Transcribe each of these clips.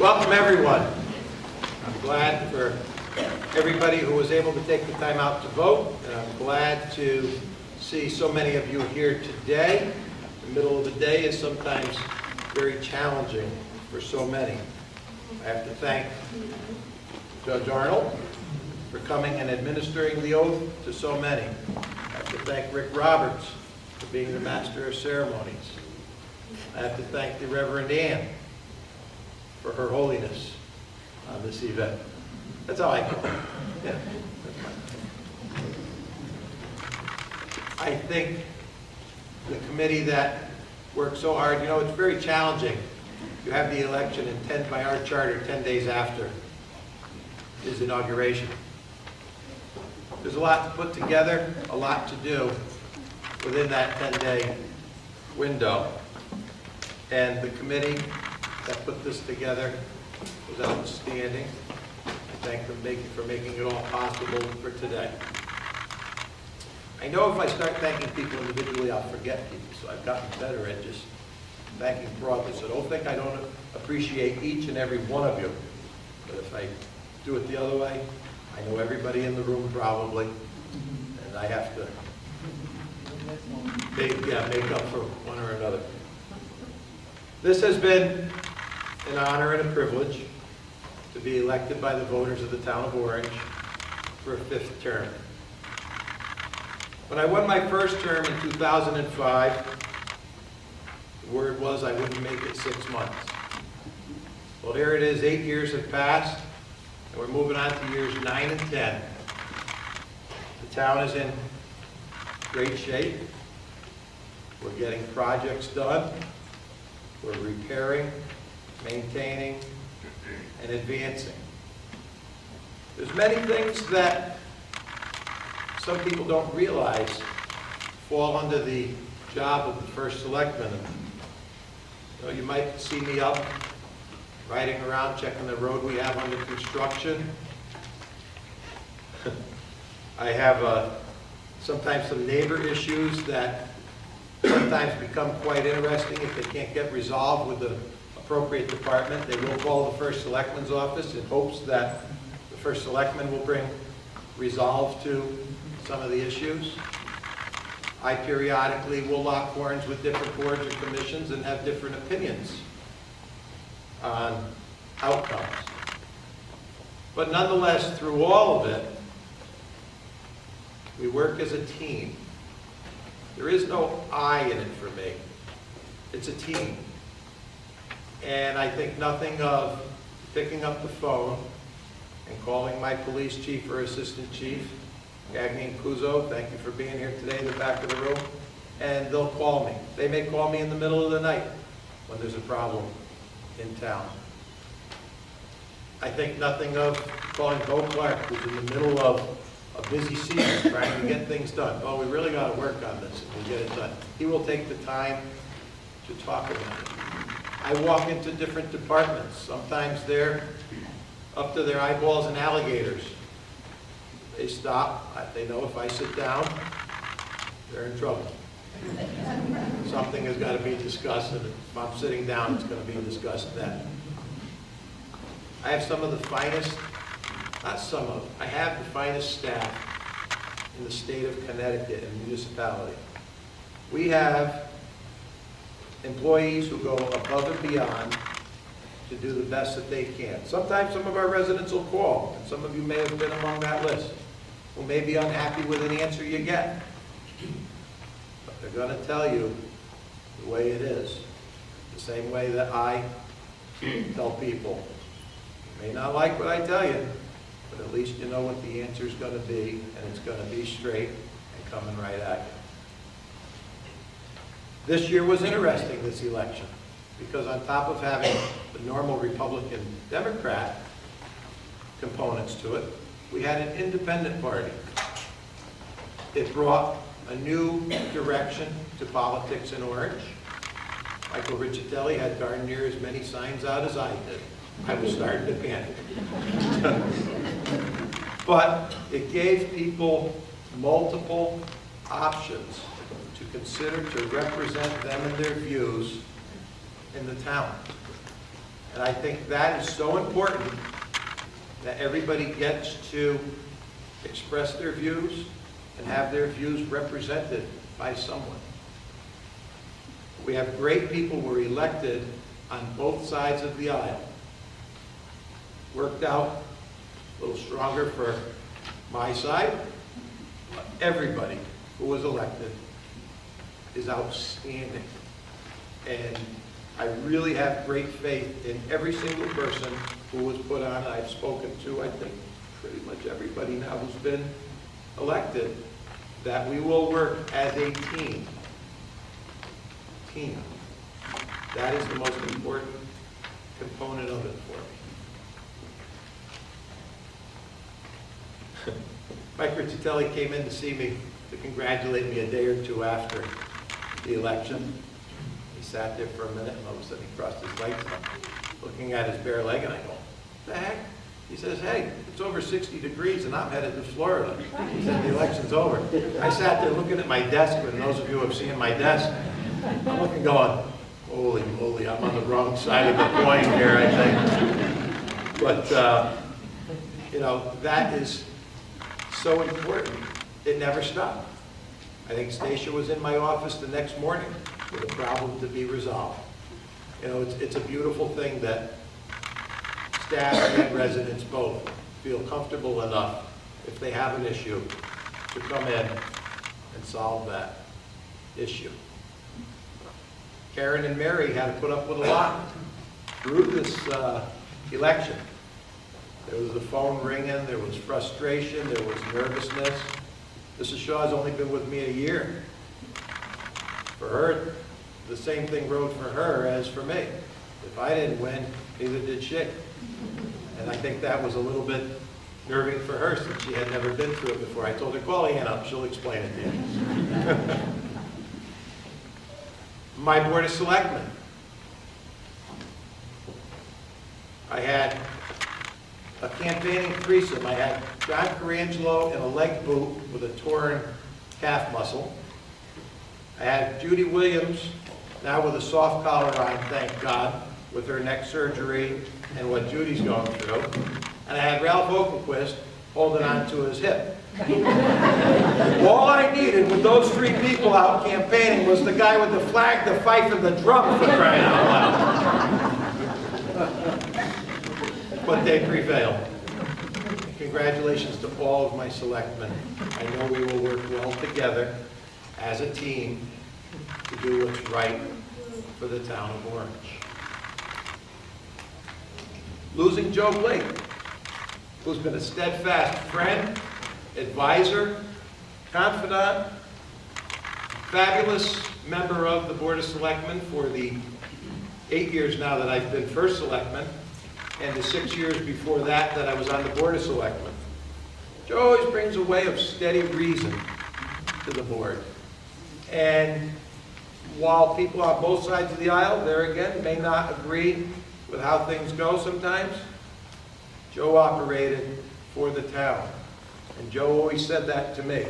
Welcome, everyone. I'm glad for everybody who was able to take the time out to vote, and I'm glad to see so many of you here today. The middle of the day is sometimes very challenging for so many. I have to thank Judge Arnold for coming and administering the oath to so many. I have to thank Rick Roberts for being the Master of Ceremonies. I have to thank the Reverend Ann for her holiness on this event. That's how I call it. Yeah, that's fine. I think the committee that worked so hard, you know, it's very challenging. You have the election and by our charter, 10 days after his inauguration. There's a lot to put together, a lot to do within that 10-day window. And the committee that put this together was outstanding. I thank them for making it all possible for today. I know if I start thanking people individually, I'll forget people, so I've gotten better at just thanking broadly. So don't think I don't appreciate each and every one of you. But if I do it the other way, I know everybody in the room probably, and I have to make up for one or another. This has been an honor and a privilege to be elected by the voters of the town of Orange for a 5th term. When I won my first term in 2005, the word was I wouldn't make it 6 months. Well, here it is, 8 years have passed, and we're moving on to years 9 and 10. The town is in great shape. We're getting projects done. We're repairing, maintaining, and advancing. There's many things that some people don't realize fall under the job of the first selectman. You know, you might see me up riding around checking the road we have under construction. I have sometimes some neighbor issues that sometimes become quite interesting if they can't get resolved with the appropriate department. They will call the first selectman's office in hopes that the first selectman will bring resolve to some of the issues. I periodically will lock horns with different boards and commissions and have different opinions on outcomes. But nonetheless, through all of it, we work as a team. There is no I in it for me. It's a team. And I think nothing of picking up the phone and calling my police chief or assistant chief, Gagny and Kuzo, thank you for being here today in the back of the room, and they'll call me. They may call me in the middle of the night when there's a problem in town. I think nothing of calling Bo Clark, who's in the middle of a busy season trying to get things done. Oh, we really got to work on this and we'll get it done. He will take the time to talk about it. I walk into different departments. Sometimes they're up to their eyeballs in alligators. They stop. They know if I sit down, they're in trouble. Something has got to be discussed, and if I'm sitting down, it's going to be discussed then. I have some of the finest, not some of, I have the finest staff in the state of Connecticut and municipality. We have employees who go above and beyond to do the best that they can. Sometimes some of our residents will call, and some of you may have been among that list, who may be unhappy with an answer you get. But they're going to tell you the way it is, the same way that I tell people. You may not like what I tell you, but at least you know what the answer is going to be, and it's going to be straight and coming right at you. This year was interesting, this election, because on top of having the normal Republican-Democrat components to it, we had an independent party. It brought a new direction to politics in Orange. Michael Riccitelli had darn near as many signs out as I did. I was starting to panic. But it gave people multiple options to consider to represent them and their views in the town. And I think that is so important that everybody gets to express their views and have their views represented by someone. We have great people who were elected on both sides of the aisle. Worked out a little stronger for my side. Everybody who was elected is outstanding. And I really have great faith in every single person who was put on. I've spoken to, I think, pretty much everybody now who's been elected, that we will work as a team. Team. That is the most important component of it for me. Mike Riccitelli came in to see me to congratulate me a day or two after the election. He sat there for a minute, and all of a sudden he crossed his legs up, looking at his bare leg, and I go, "What the heck?" He says, "Hey, it's over 60 degrees and I'm headed to Florida." He said, "The election's over." I sat there looking at my desk, and those of you who have seen my desk, I'm looking going, holy moly, I'm on the wrong side of the coin here, I think. But, you know, that is so important. It never stopped. I think Stacia was in my office the next morning with a problem to be resolved. You know, it's a beautiful thing that staff and residents both feel comfortable enough, if they have an issue, to come in and solve that issue. Karen and Mary had to put up with a lot through this election. There was the phone ringing, there was frustration, there was nervousness. Mrs. Shaw's only been with me a year. For her, the same thing rode for her as for me. If I didn't win, neither did she. And I think that was a little bit nerving for her since she had never been through it before. I told her, "Call Ann up, she'll explain it to you." My Board of Selectmen. I had a campaigning threesome. I had John Carangelo in a leg boot with a torn calf muscle. I had Judy Williams, now with a soft collar on, thank God, with her neck surgery and what Judy's going through. And I had Ralph Oakenquist holding on to his hip. All I needed with those three people out campaigning was the guy with the flag, the fife, and the drum, for crying out loud. But they prevailed. Congratulations to all of my selectmen. I know we will work well together as a team to do what's right for the town of Orange. Losing Joe Blake, who's been a steadfast friend, advisor, confidant, fabulous member of the Board of Selectmen for the 8 years now that I've been first selectman, and the 6 years before that I was on the Board of Selectmen. Joe always brings a way of steady reason to the board. And while people on both sides of the aisle, there again, may not agree with how things go sometimes, Joe operated for the town. And Joe always said that to me.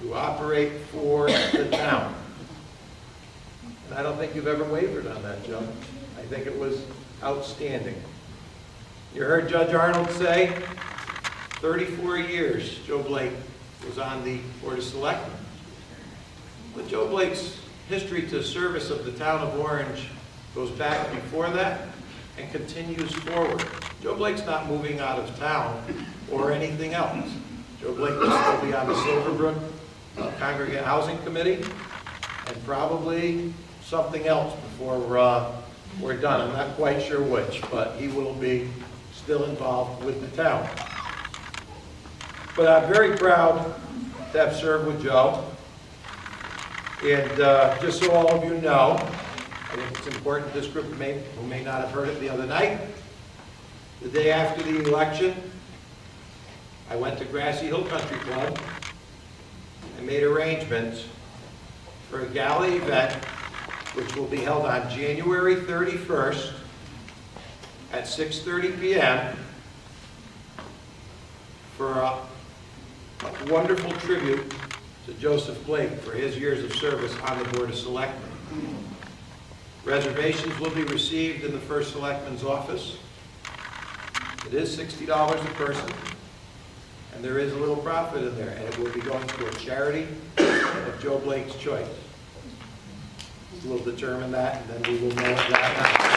You operate for the town. And I don't think you've ever wavered on that, Joe. I think it was outstanding. You heard Judge Arnold say, 34 years Joe Blake was on the Board of Selectmen. But Joe Blake's history to service of the town of Orange goes back before that and continues forward. Joe Blake's not moving out of town or anything else. Joe Blake will still be on the Silverbrook Congregate Housing Committee and probably something else before we're done. I'm not quite sure which, but he will be still involved with the town. But I'm very proud to have served with Joe. And just so all of you know, I think it's important, this group who may not have heard it the other night, the day after the election, I went to Grassy Hill Country Club and made arrangements for a gala event which will be held on January 31st at 6:30 p.m. for a wonderful tribute to Joseph Blake for his years of service on the Board of Selectmen. Reservations will be received in the first selectman's office. It is $60 a person, and there is a little profit in there, and it will be going to a charity of Joe Blake's choice. We'll determine that, and then we will know that.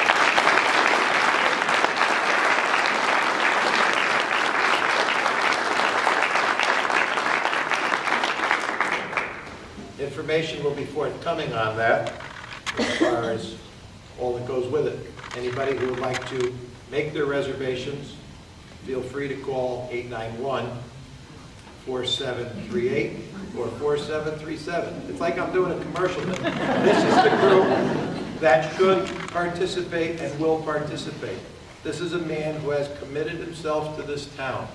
Information will be forthcoming on that as far as all that goes with it. Anybody who would like to make their reservations, feel free to call 891-4738 or 4737. It's like I'm doing a commercial. This is the group that should participate and will participate. This is a man who has committed himself to this town.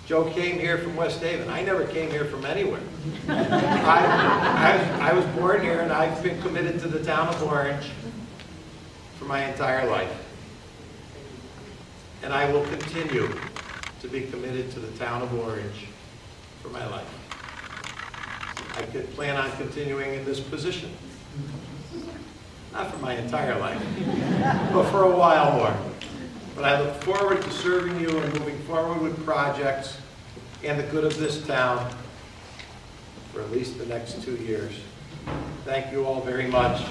Joe came here from West Haven. I never came here from anywhere. I was born here, and I've been committed to the town of Orange for my entire life. And I will continue to be committed to the town of Orange for my life. I could plan on continuing in this position. Not for my entire life, but for a while more. But I look forward to serving you and moving forward with projects and the good of this town for at least the next 2 years. Thank you all very much.